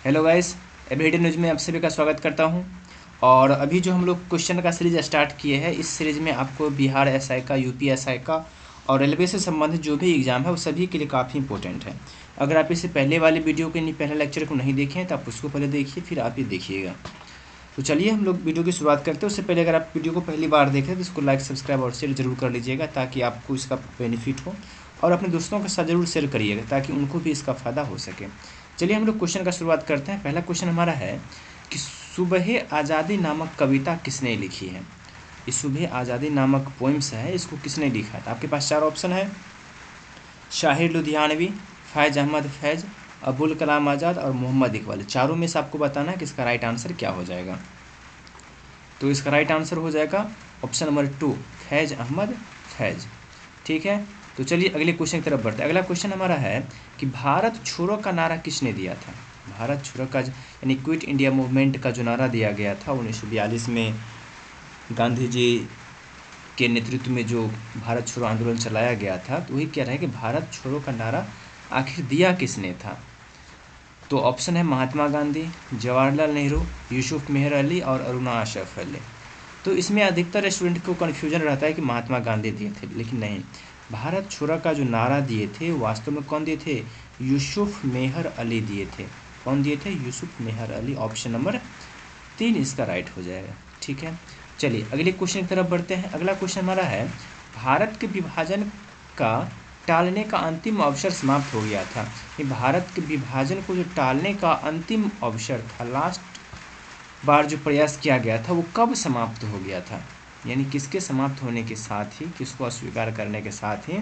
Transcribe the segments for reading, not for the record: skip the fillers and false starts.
Hello guys, everyday news में आप सभी का स्वागत करता हूं। और अभी जो हम लोग क्वेश्चन का सीरीज स्टार्ट किए हैं, इस सीरीज में आपको बिहार एसआई का, यूपी एसआई का और रेलवे से संबंधित जो भी एग्ज़ाम है वो सभी के लिए काफ़ी इंपॉर्टेंट है। अगर आप इससे पहले वाले वीडियो के पहले लेक्चर को नहीं देखें तो आप उसको पहले देखिए, फिर आप ये देखिएगा। तो चलिए हम लोग वीडियो की शुरुआत करते हैं। उससे पहले अगर आप वीडियो को पहली बार देखें तो इसको लाइक, सब्सक्राइब और शेयर जरूर कर लीजिएगा ताकि आपको इसका बेनिफिट हो, और अपने दोस्तों के साथ ज़रूर शेयर करिएगा ताकि उनको भी इसका फ़ायदा हो सके। चलिए हम लोग क्वेश्चन का शुरुआत करते हैं। पहला क्वेश्चन हमारा है कि सुबह आज़ादी नामक कविता किसने लिखी है। ये सुबह आज़ादी नामक पोइम्स है, इसको किसने लिखा है। तो आपके पास चार ऑप्शन है: शाहिर लुधियानवी, फैज़ अहमद फैज़, अबुल कलाम आज़ाद और मोहम्मद इकबाल। चारों में से आपको बताना है कि इसका राइट आंसर क्या हो जाएगा। तो इसका राइट आंसर हो जाएगा ऑप्शन नंबर 2, फैज़ अहमद फैज़। ठीक है, तो चलिए अगले क्वेश्चन की तरफ बढ़ते हैं। अगला क्वेश्चन हमारा है कि भारत छोड़ो का नारा किसने दिया था। भारत छोड़ो का यानी क्विट इंडिया मूवमेंट का जो नारा दिया गया था 1942 में, गांधी जी के नेतृत्व में जो भारत छोड़ो आंदोलन चलाया गया था, तो वही कह रहा है कि भारत छोड़ो का नारा आखिर दिया किसने था। तो ऑप्शन है महात्मा गांधी, जवाहरलाल नेहरू, यूसुफ मेहर अली और अरुणा आशरफ अली। तो इसमें अधिकतर स्टूडेंट को कन्फ्यूजन रहता है कि महात्मा गांधी दिए थे, लेकिन नहीं। भारत छोड़ो का जो नारा दिए थे वास्तव में कौन दिए थे? यूसुफ मेहर अली दिए थे। कौन दिए थे? यूसुफ मेहर अली। ऑप्शन नंबर 3 इसका राइट हो जाएगा। ठीक है, चलिए अगले क्वेश्चन की तरफ बढ़ते हैं। अगला क्वेश्चन हमारा है भारत के विभाजन का टालने का अंतिम अवसर समाप्त हो गया था। ये भारत के विभाजन को जो टालने का अंतिम अवसर था, लास्ट बार जो प्रयास किया गया था, वो कब समाप्त हो गया था। यानी किसके समाप्त होने के साथ ही, किसको अस्वीकार करने के साथ ही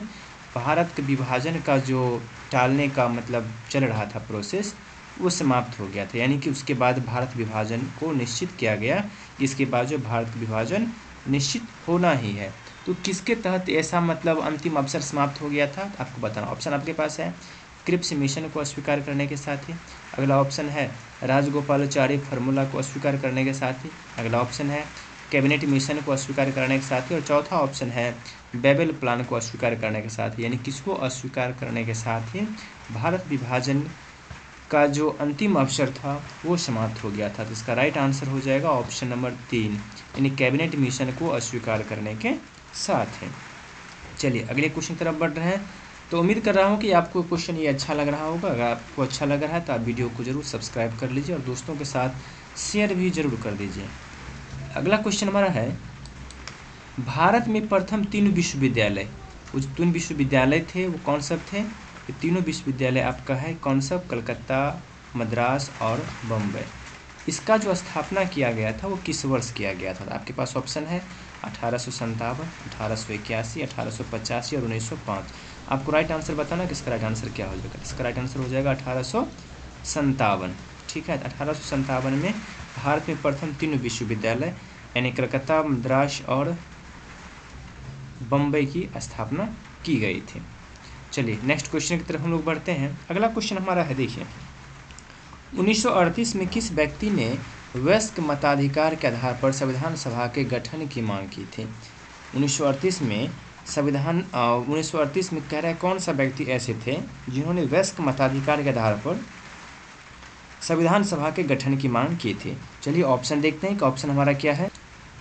भारत के विभाजन का जो टालने का मतलब चल रहा था प्रोसेस, वो समाप्त हो गया था। यानी कि उसके बाद भारत विभाजन को निश्चित किया गया, इसके बाद जो भारत विभाजन निश्चित होना ही है। तो किसके तहत ऐसा मतलब अंतिम अवसर समाप्त हो गया था, आपको बताना। ऑप्शन आपके पास है क्रिप्स मिशन को अस्वीकार करने के साथ ही, अगला ऑप्शन है राजगोपालाचारी फार्मूला को अस्वीकार करने के साथ ही, अगला ऑप्शन है कैबिनेट मिशन को अस्वीकार करने के साथ ही, और चौथा ऑप्शन है बेबल प्लान को अस्वीकार करने के साथ ही। यानी किसको अस्वीकार करने के साथ ही भारत विभाजन का जो अंतिम अवसर था वो समाप्त हो गया था। तो इसका राइट आंसर हो जाएगा ऑप्शन नंबर 3, यानी कैबिनेट मिशन को अस्वीकार करने के साथ है। चलिए अगले क्वेश्चन की तरफ बढ़ रहे हैं। तो उम्मीद कर रहा हूँ कि आपको क्वेश्चन ये अच्छा लग रहा होगा। अगर आपको अच्छा लग रहा है तो आप वीडियो को ज़रूर सब्सक्राइब कर लीजिए और दोस्तों के साथ शेयर भी ज़रूर कर दीजिए। अगला क्वेश्चन हमारा है भारत में प्रथम 3 विश्वविद्यालय, वो जो 3 विश्वविद्यालय थे वो कौन सब थे। ये तीनों विश्वविद्यालय आपका है कौन सा? कलकत्ता, मद्रास और बम्बई। इसका जो स्थापना किया गया था वो किस वर्ष किया गया था। आपके पास ऑप्शन है 1857, 1881, 1885 और 1905। आपको राइट आंसर बताना कि इसका राइट आंसर क्या हो जाएगा। इसका राइट आंसर हो जाएगा 1857। ठीक है, 1857 में भारत में प्रथम 3 विश्वविद्यालय यानी कलकत्ता, मद्रास और बम्बई की स्थापना की गई थी। चलिए नेक्स्ट क्वेश्चन की तरफ हम लोग बढ़ते हैं। अगला क्वेश्चन हमारा है, देखिए 1938 में किस व्यक्ति ने वयस्क मताधिकार के आधार पर संविधान सभा के गठन की मांग की थी। 1938 में 1938 में कह रहा है कौन सा व्यक्ति ऐसे थे जिन्होंने वयस्क मताधिकार के आधार पर संविधान सभा के गठन की मांग की थी। चलिए ऑप्शन देखते हैं कि ऑप्शन हमारा क्या है।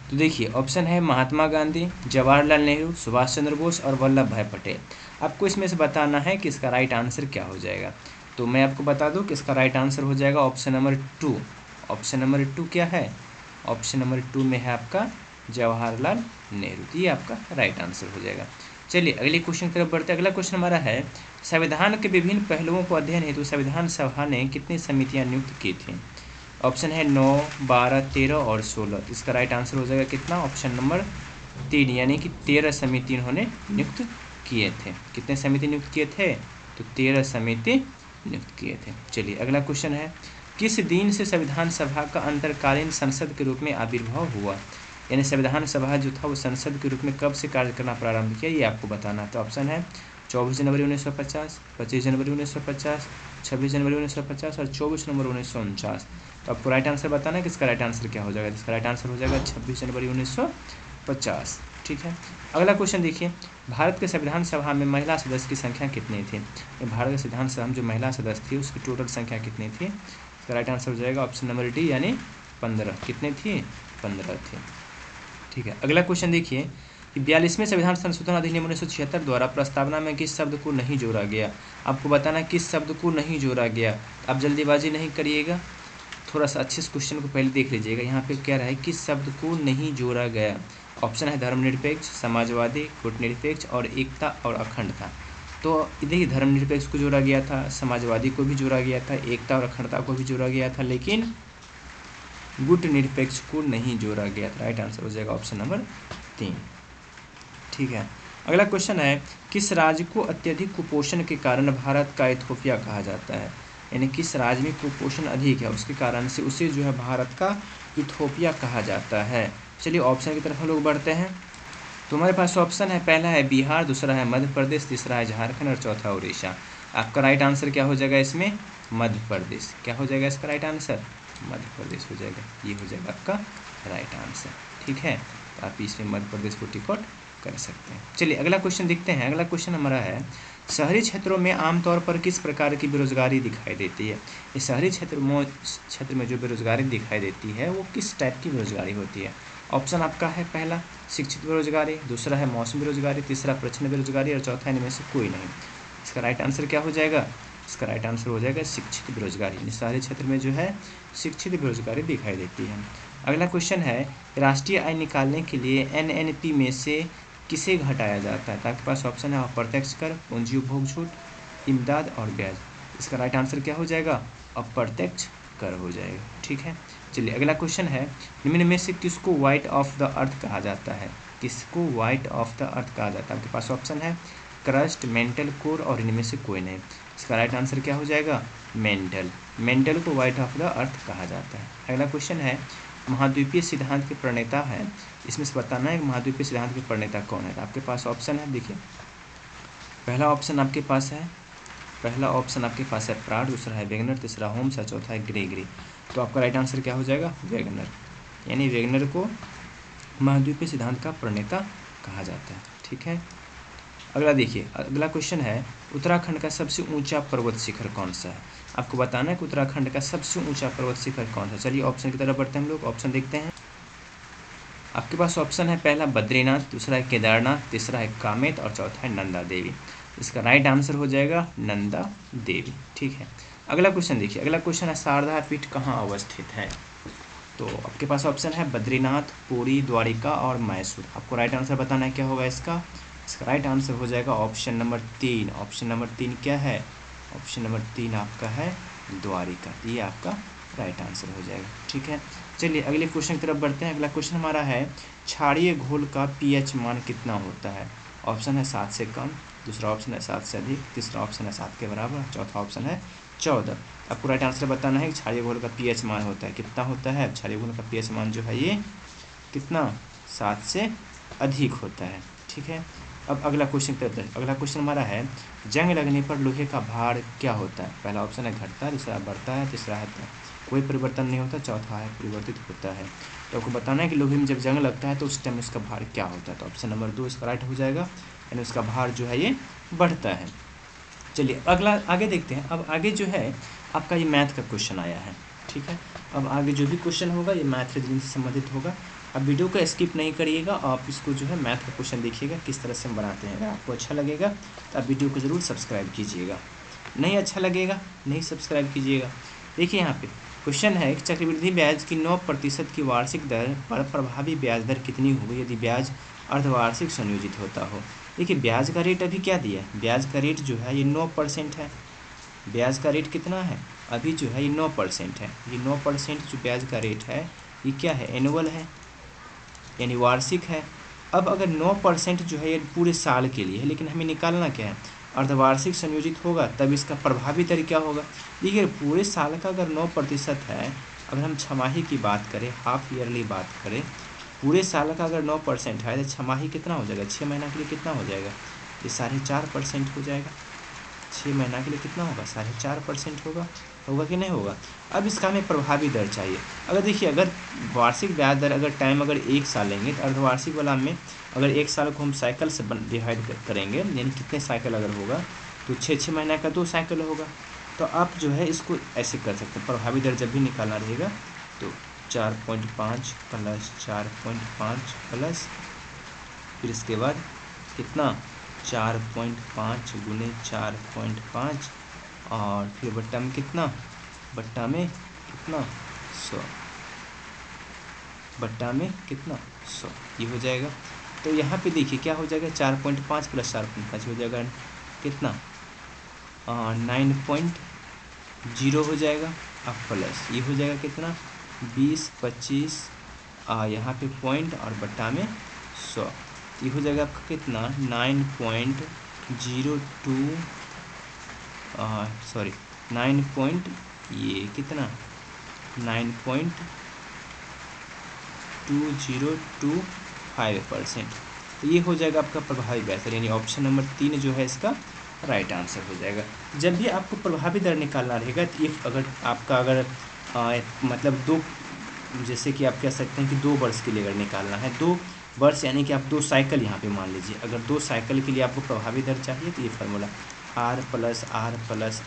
तो देखिए ऑप्शन है महात्मा गांधी, जवाहरलाल नेहरू, सुभाष चंद्र बोस और वल्लभ भाई पटेल। आपको इसमें से बताना है कि इसका राइट आंसर क्या हो जाएगा। तो मैं आपको बता दूं कि इसका राइट आंसर हो जाएगा ऑप्शन नंबर 2। ऑप्शन नंबर 2 क्या है? ऑप्शन नंबर 2 में है आपका जवाहरलाल नेहरू। तो ये आपका राइट आंसर हो जाएगा। चलिए अगले क्वेश्चन की तरफ बढ़ते हैं। अगला क्वेश्चन हमारा है संविधान के विभिन्न पहलुओं को अध्ययन हेतु संविधान सभा ने कितनी समितियां नियुक्त की थी। ऑप्शन है 9, 12, 13 और 16। इसका राइट आंसर हो जाएगा कितना? ऑप्शन नंबर 3, यानी कि 13 समिति इन्होंने नियुक्त किए थे। कितने समिति नियुक्त किए थे? तो 13 समिति नियुक्त किए थे। चलिए अगला क्वेश्चन है किस दिन से संविधान सभा का अंतरकालीन संसद के रूप में आविर्भाव हुआ। यानी संविधान सभा जो था वो संसद के रूप में कब से कार्य करना प्रारंभ किया, ये आपको बताना है। तो ऑप्शन है 24 जनवरी 1950, 25 जनवरी 1950, 26 जनवरी 1950 और 24 नवंबर 1949। तो आपको राइट आंसर बताना है कि इसका राइट आंसर क्या हो जाएगा। इसका राइट आंसर हो जाएगा 26 जनवरी 1950। ठीक है, अगला क्वेश्चन देखिए भारत के संविधान सभा में महिला सदस्य की संख्या कितनी थी। भारत के संविधान सभा में जो महिला सदस्य थी उसकी टोटल संख्या कितनी थी। इसका राइट आंसर हो जाएगा ऑप्शन नंबर डी यानी 15। कितने थी? 15 थे। ठीक है, अगला क्वेश्चन देखिए कि 42वें संविधान संशोधन अधिनियम 1976 द्वारा प्रस्तावना में किस शब्द को नहीं जोड़ा गया। आपको बताना किस शब्द को नहीं जोड़ा गया। आप जल्दीबाजी नहीं करिएगा, थोड़ा सा अच्छे से क्वेश्चन को पहले देख लीजिएगा। यहाँ पे क्या रहा है, किस शब्द को नहीं जोड़ा गया। ऑप्शन है धर्मनिरपेक्ष, समाजवादी, कूटनिरपेक्ष और एकता और अखंडता। तो देखिए धर्मनिरपेक्ष को जोड़ा गया था, समाजवादी को भी जोड़ा गया था, एकता और अखंडता को भी जोड़ा गया था, लेकिन गुटनिरपेक्ष को नहीं जोड़ा गया था। राइट आंसर हो जाएगा ऑप्शन नंबर 3। ठीक है, अगला क्वेश्चन है किस राज्य को अत्यधिक कुपोषण के कारण भारत का इथोपिया कहा जाता है। यानी किस राज्य में कुपोषण अधिक है उसके कारण से उसे जो है भारत का इथोपिया कहा जाता है। चलिए ऑप्शन की तरफ हम लोग बढ़ते हैं। तो हमारे पास ऑप्शन है, पहला है बिहार, दूसरा है मध्य प्रदेश, तीसरा है झारखंड और चौथा उड़ीसा। आपका राइट आंसर क्या हो जाएगा इसमें? मध्य प्रदेश। क्या हो जाएगा इसका राइट आंसर? मध्य प्रदेश हो जाएगा। ये हो जाएगा आपका राइट आंसर। ठीक है, तो आप इसमें मध्य प्रदेश को टिकट कर सकते हैं। चलिए अगला क्वेश्चन देखते हैं। अगला क्वेश्चन हमारा है शहरी क्षेत्रों में आमतौर पर किस प्रकार की बेरोजगारी दिखाई देती है। ये शहरी क्षेत्र में जो बेरोजगारी दिखाई देती है वो किस टाइप की बेरोजगारी होती है। ऑप्शन आपका है, पहला शिक्षित बेरोजगारी, दूसरा है मौसमी बेरोजगारी, तीसरा प्रचंड बेरोजगारी और चौथा इनमें से कोई नहीं। इसका राइट आंसर क्या हो जाएगा? इसका राइट आंसर हो जाएगा शिक्षित बेरोजगारी। शहरी क्षेत्र में जो है शिक्षित बेरोजगारी दिखाई देती है। अगला क्वेश्चन है राष्ट्रीय आय निकालने के लिए एनएनपी में से किसे घटाया जाता है। तो आपके पास ऑप्शन है अप्रत्यक्ष कर, पूंजी उपभोग छूट, इमदाद और ब्याज। इसका राइट आंसर क्या हो जाएगा? अप्रत्यक्ष कर हो जाएगा। ठीक है, चलिए अगला क्वेश्चन है निम्न में से किसको व्हाइट ऑफ द अर्थ कहा जाता है। किसको व्हाइट ऑफ द अर्थ कहा जाता है? आपके पास ऑप्शन है क्रस्ट, मेंटल, कोर और इनमें से कोई नहीं। इसका राइट आंसर क्या हो जाएगा? मेंटल। मेंटल को व्हाइट ऑफ द अर्थ कहा जाता है। अगला क्वेश्चन है महाद्वीपीय सिद्धांत के प्रणेता है, इसमें से बताना है कि महाद्वीपीय सिद्धांत के प्रणेता कौन है। तो आपके पास ऑप्शन है, देखिए पहला ऑप्शन आपके पास है प्राट, दूसरा है वेगनर, तीसरा होम्स और चौथा है ग्रेगरी। तो आपका राइट आंसर क्या हो जाएगा? वेगनर। यानी वेगनर को महाद्वीपीय सिद्धांत का प्रणेता कहा जाता है। ठीक है, अगला देखिए, अगला क्वेश्चन है उत्तराखंड का सबसे ऊंचा पर्वत शिखर कौन सा है। आपको बताना है कि उत्तराखंड का सबसे ऊंचा पर्वत शिखर कौन सा। चलिए ऑप्शन की तरफ बढ़ते हैं हम लोग। ऑप्शन देखते हैं। आपके पास ऑप्शन है, पहला बद्रीनाथ, दूसरा है केदारनाथ, तीसरा है कामेत और चौथा है नंदा देवी। इसका राइट आंसर हो जाएगा नंदा देवी। ठीक है, अगला क्वेश्चन देखिए। अगला क्वेश्चन है शारदा पीठ कहाँ अवस्थित है। तो आपके पास ऑप्शन है बद्रीनाथ, पुरी, द्वारिका और मैसूर। आपको राइट आंसर बताना है क्या होगा इसका। इसका राइट आंसर हो जाएगा ऑप्शन नंबर 3। ऑप्शन नंबर 3 क्या है? ऑप्शन नंबर 3 आपका है द्वारिका। ये आपका राइट आंसर हो जाएगा। ठीक है, चलिए अगले क्वेश्चन की तरफ बढ़ते हैं। अगला क्वेश्चन हमारा है क्षारीय घोल का पीएच मान कितना होता है। ऑप्शन है 7 से कम, दूसरा ऑप्शन है 7 से अधिक, तीसरा ऑप्शन है 7 के बराबर, चौथा ऑप्शन है 14। आपको राइट आंसर बताना है कि क्षारीय घोल का पीएच मान होता है कितना होता है। क्षारीय घोल का पीएच मान जो है ये कितना? 7 से अधिक होता है। ठीक है, अब अगला क्वेश्चन करते हैं। अगला क्वेश्चन हमारा है जंग लगने पर लोहे का भार क्या होता है। पहला ऑप्शन है घटता है, दूसरा बढ़ता है, तीसरा है कोई परिवर्तन नहीं होता, चौथा है परिवर्तित होता है। तो आपको बताना है कि लोहे में जब जंग लगता है तो उस टाइम उसका भार क्या होता है। तो ऑप्शन नंबर 2 इसका राइट हो जाएगा, यानी उसका भार जो है ये बढ़ता है। चलिए अगला आगे देखते हैं। अब आगे जो है आपका ये मैथ का क्वेश्चन आया है। ठीक है, अब आगे जो भी क्वेश्चन होगा ये मैथ रीजनिंग से संबंधित होगा। अब वीडियो को स्किप नहीं करिएगा, आप इसको जो है मैथ का क्वेश्चन देखिएगा किस तरह से हम बनाते हैं। अगर आपको अच्छा लगेगा तो आप वीडियो को ज़रूर सब्सक्राइब कीजिएगा, नहीं अच्छा लगेगा नहीं सब्सक्राइब कीजिएगा। देखिए यहाँ पे क्वेश्चन है कि चक्रवृद्धि ब्याज की 9% की वार्षिक दर पर प्रभावी ब्याज दर कितनी होगी यदि ब्याज अर्धवार्षिक संयोजित होता हो। देखिए ब्याज का रेट अभी क्या दिया है, ब्याज का रेट जो है ये 9% है। ब्याज का रेट कितना है अभी जो है ये 9% है। ये 9% जो ब्याज का रेट है ये क्या है, एनुअल है यानी वार्षिक है। अब अगर 9% जो है ये पूरे साल के लिए है, लेकिन हमें निकालना क्या है, अर्धवार्षिक संयोजित होगा तब इसका प्रभावी दर क्या होगा। देखिए पूरे साल का अगर 9% है, अगर हम छमाही की बात करें, हाफ ईयरली बात करें, पूरे साल का अगर 9% है तो छमाही कितना हो जाएगा, 6 महीना के लिए कितना हो जाएगा, ये 4.5% हो जाएगा। 6 महीना के लिए कितना होगा, 4.5% होगा कि नहीं होगा। अब इसका हमें प्रभावी दर चाहिए। अगर देखिए अगर वार्षिक ब्याज दर अगर टाइम अगर 1 साल लेंगे तो अर्धवार्षिक वाला में अगर 1 साल को हम साइकिल से डिवाइड करेंगे, यानी कितने साइकिल अगर होगा तो 6 महीना का 2 साइकिल होगा। तो आप जो है इसको ऐसे कर सकते हैं, प्रभावी दर जब भी निकालना रहेगा तो 4.5 प्लस 4.5 प्लस फिर इसके बाद कितना 4.5 गुने 4.5 और फिर बट्टा में कितना 100, बट्टा में कितना 100, ये हो जाएगा। तो यहाँ पे देखिए क्या हो जाएगा 4.5 प्लस 4.5 हो जाएगा कितना 9.0 हो जाएगा। अब प्लस ये हो जाएगा कितना 20 25 यहाँ पे पॉइंट और बट्टा में 100, ये हो जाएगा आपका कितना 9.2025%। तो ये हो जाएगा आपका प्रभावी ब्याज दर, यानी ऑप्शन नंबर 3 जो है इसका राइट आंसर हो जाएगा। जब भी आपको प्रभावी दर निकालना रहेगा तो ये अगर मतलब दो, जैसे कि आप कह सकते हैं कि 2 वर्ष के लिए अगर निकालना है, 2 वर्ष यानी कि आप 2 साइकिल यहाँ पे मान लीजिए, अगर 2 साइकिल के लिए आपको प्रभावी दर चाहिए तो ये फार्मूला R प्लस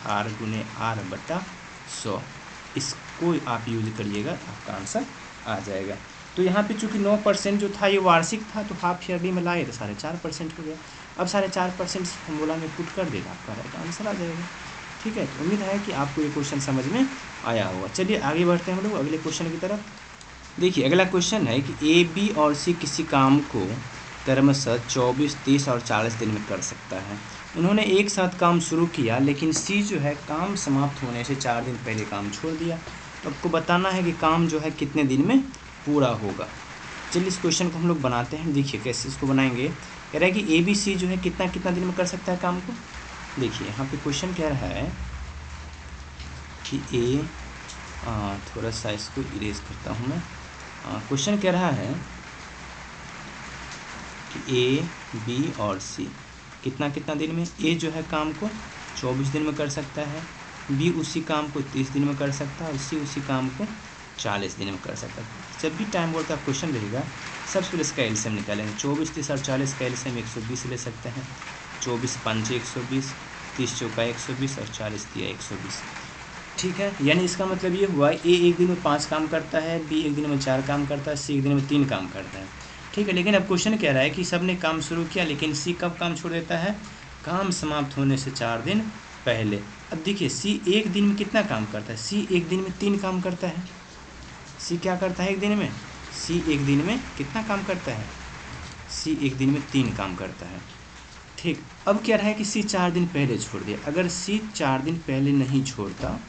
R गुने R बट्टा 100, इसको आप यूज करिएगा आपका आंसर आ जाएगा। तो यहाँ पे चूँकि 9% जो था ये वार्षिक था, तो हाफ ईयरली में लाए तो 4.5% हो गया। अब 4.5% फार्मूला में पुट कर देगा, आपका राइट आंसर आ जाएगा। ठीक है, तो उम्मीद है कि आपको ये क्वेश्चन समझ में आया होगा। चलिए आगे बढ़ते हैं हम लोग अगले क्वेश्चन की तरफ। देखिए अगला क्वेश्चन है कि ए बी और सी किसी काम को क्रमशः 24, 30 और 40 दिन में कर सकता है। उन्होंने एक साथ काम शुरू किया, लेकिन सी जो है काम समाप्त होने से 4 दिन पहले काम छोड़ दिया। तो आपको बताना है कि काम जो है कितने दिन में पूरा होगा। चलिए इस क्वेश्चन को हम लोग बनाते हैं। देखिए कैसे इसको बनाएंगे। कह रहा है कि ए बी सी जो है कितना कितना दिन में कर सकता है काम को। देखिए यहाँ पे क्वेश्चन कह रहा है कि ए थोड़ा सा इसको इरेज करता हूँ मैं। क्वेश्चन कह रहा है कि ए बी और सी कितना कितना दिन में, ए जो है काम को 24 दिन में कर सकता है, बी उसी काम को 30 दिन में कर सकता है और सी उसी काम को 40 दिन में कर सकता है। जब भी टाइम बोर्ड का क्वेश्चन रहेगा सबसे पहले इसका एलसीएम निकालेंगे। 24, 30 और 40 का एलसीएम 120 ले सकते हैं। 24 5 120, 30 चौका 120 और 40 दिया 120। ठीक है, यानी इसका मतलब ये हुआ ए एक दिन में 5 काम करता है, बी एक दिन में 4 काम करता है, सी एक दिन में 3 काम करता है। ठीक है, लेकिन अब क्वेश्चन कह रहा है कि सब ने काम शुरू किया, लेकिन सी कब काम छोड़ देता है, काम समाप्त होने से 4 दिन पहले। अब देखिए सी एक दिन में कितना काम करता है, सी एक दिन में 3 काम करता है। सी क्या करता है एक दिन में, सी एक दिन में कितना काम करता है, सी एक दिन में 3 काम करता है। ठीक, अब क्या रहा है कि सी 4 दिन पहले छोड़ दिया। अगर सी 4 दिन पहले नहीं छोड़ता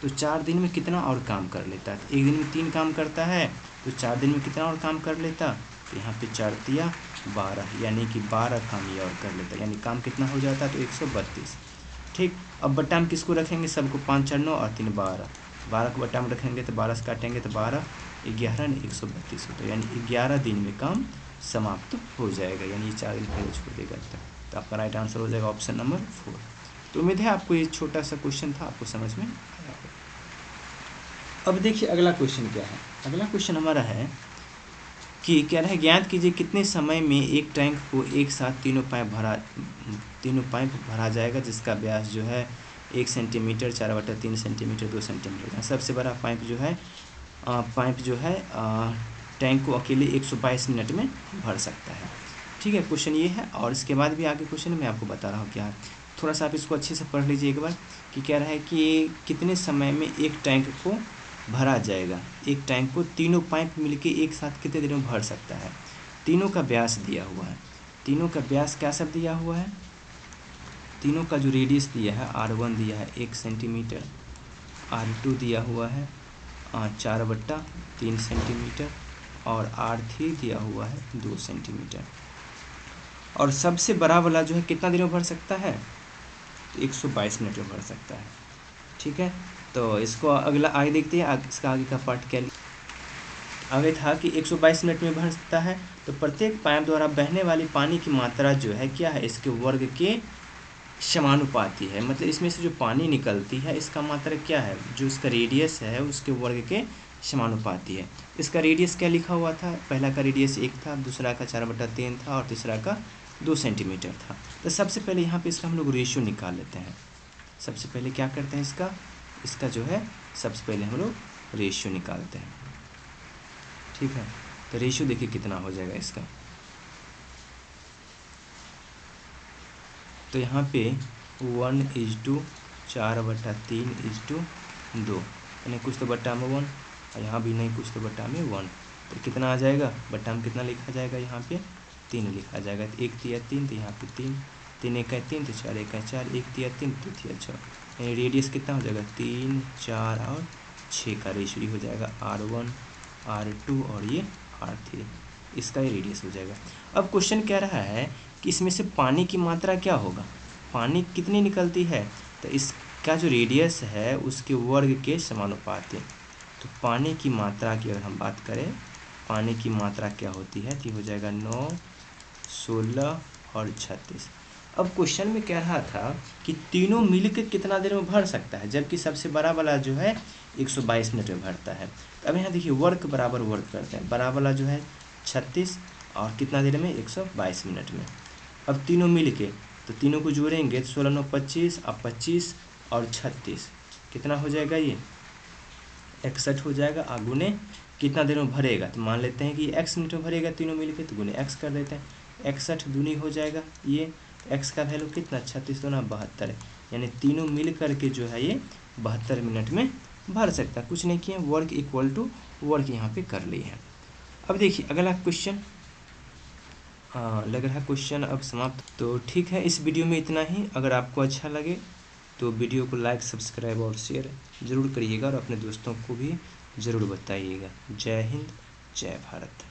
तो 4 दिन में कितना और काम कर लेता है। एक दिन में 3 काम करता है तो 4 दिन में कितना और काम कर लेता, तो यहाँ पे 4 तिया 12, यानी कि 12 काम ये और कर लेता, यानी काम कितना हो जाता है तो 132। ठीक, अब बट्टा में किसको रखेंगे, सबको 5 4 9 और 3 12, 12 को बट्टा में रखेंगे तो 12 से काटेंगे तो 12 11 ने 132 होता है, यानी 11 दिन में काम समाप्त हो जाएगा, यानी 4 दिन पहले छोड़ देगा। तो आपका राइट आंसर हो जाएगा ऑप्शन नंबर 4। तो उम्मीद है आपको ये छोटा सा क्वेश्चन था आपको समझ में आया। अब देखिए अगला क्वेश्चन क्या है। अगला क्वेश्चन हमारा है कि क्या है, ज्ञात कीजिए कितने समय में एक टैंक को एक साथ तीनों पाइप भरा जाएगा जिसका व्यास जो है 1 सेंटीमीटर, 4/3 सेंटीमीटर, 2 सेंटीमीटर। सबसे बड़ा पाइप जो है टैंक को अकेले 122 मिनट में भर सकता है। ठीक है, क्वेश्चन ये है। और इसके बाद भी आगे क्वेश्चन मैं आपको बता रहा हूँ क्या है, थोड़ा सा आप इसको अच्छे से पढ़ लीजिए एक बार। कि कह रहा है कि कितने समय में एक टैंक को भरा जाएगा, एक टैंक को तीनों पाइप मिलके एक साथ कितने देर में भर सकता है। तीनों का व्यास दिया हुआ है, तीनों का व्यास क्या सब दिया हुआ है, तीनों का जो रेडियस दिया है R1 दिया है 1 सेंटीमीटर, R2 दिया हुआ है 4/3 सेंटीमीटर और R3 दिया हुआ है 2 सेंटीमीटर। और सबसे बड़ा वाला जो है कितना देर में भर सकता है, तो 122 मिनट में भर सकता है। ठीक है, तो इसको अगला आगे देखते हैं, इसका आगे का पार्ट क्या आगे था कि 122 मिनट में भर सकता है। तो प्रत्येक पाइप द्वारा बहने वाली पानी की मात्रा जो है क्या है, इसके वर्ग के समानुपाती है। मतलब इसमें से जो पानी निकलती है इसका मात्रा क्या है, जो इसका रेडियस है उसके वर्ग के समानुपाती है। इसका रेडियस क्या लिखा हुआ था, पहला का रेडियस 1 था, दूसरा का 4/3 था और तीसरा का 2 सेंटीमीटर था। तो सबसे पहले यहाँ पे इसका हम लोग रेशियो निकाल लेते हैं। सबसे पहले क्या करते हैं, इसका जो है सबसे पहले हम लोग रेशियो निकालते हैं। ठीक है, तो रेशियो देखिए कितना हो जाएगा इसका। तो यहाँ पे 1:4/3:2, यानी कुछ तो बट्टा में 1 और यहाँ भी नहीं, कुछ तो बट्टा में 1। तो कितना आ जाएगा, बट्टा में कितना लिखा जाएगा, यहाँ पे 3 लिखा जाएगा। तो 1 तिया 3, तो यहाँ पे 3, 3 एका 3, तो 4 एका 4, 1 तिया 3, 2 तिया 6, यानी रेडियस कितना हो जाएगा, 3, 4 और 6 का रेशियो हो जाएगा, R1, R2 और ये R3, इसका ये रेडियस हो जाएगा। अब क्वेश्चन कह रहा है कि इसमें से पानी की मात्रा क्या होगा, पानी कितनी निकलती है, तो इसका जो रेडियस है उसके वर्ग के समानुपाती। तो पानी की मात्रा की अगर हम बात करें, पानी की मात्रा क्या होती है, तो हो जाएगा 9, 16 और 36। अब क्वेश्चन में कह रहा था कि तीनों मिलकर कितना देर में भर सकता है, जबकि सबसे बड़ा वाला जो है 122 मिनट में भरता है। अब यहाँ देखिए वर्ग बराबर वर्ग करते हैं, बड़ा वाला जो है 36 और कितना देर में, 122 मिनट में। अब तीनों मिल के, तो तीनों को जोड़ेंगे तो 16 9 25, अब 25 और 36 कितना हो जाएगा, ये 61 हो जाएगा। गुने कितना देर में भरेगा, तो मान लेते हैं कि x मिनट में भरेगा तीनों मिलके, तो गुने x कर देते हैं, 61 दूनी हो जाएगा ये, x का वैल्यू कितना, 36 दूना 72, यानी तीनों मिल करके जो है ये 72 मिनट में भर सकता है। कुछ नहीं किया, वर्क इक्वल टू वर्क यहाँ पे कर लिए हैं। अब देखिए अगला क्वेश्चन, लग रहा है क्वेश्चन अब समाप्त। तो ठीक है, इस वीडियो में इतना ही। अगर आपको अच्छा लगे तो वीडियो को लाइक, सब्सक्राइब और शेयर ज़रूर करिएगा और अपने दोस्तों को भी ज़रूर बताइएगा। जय हिंद, जय भारत।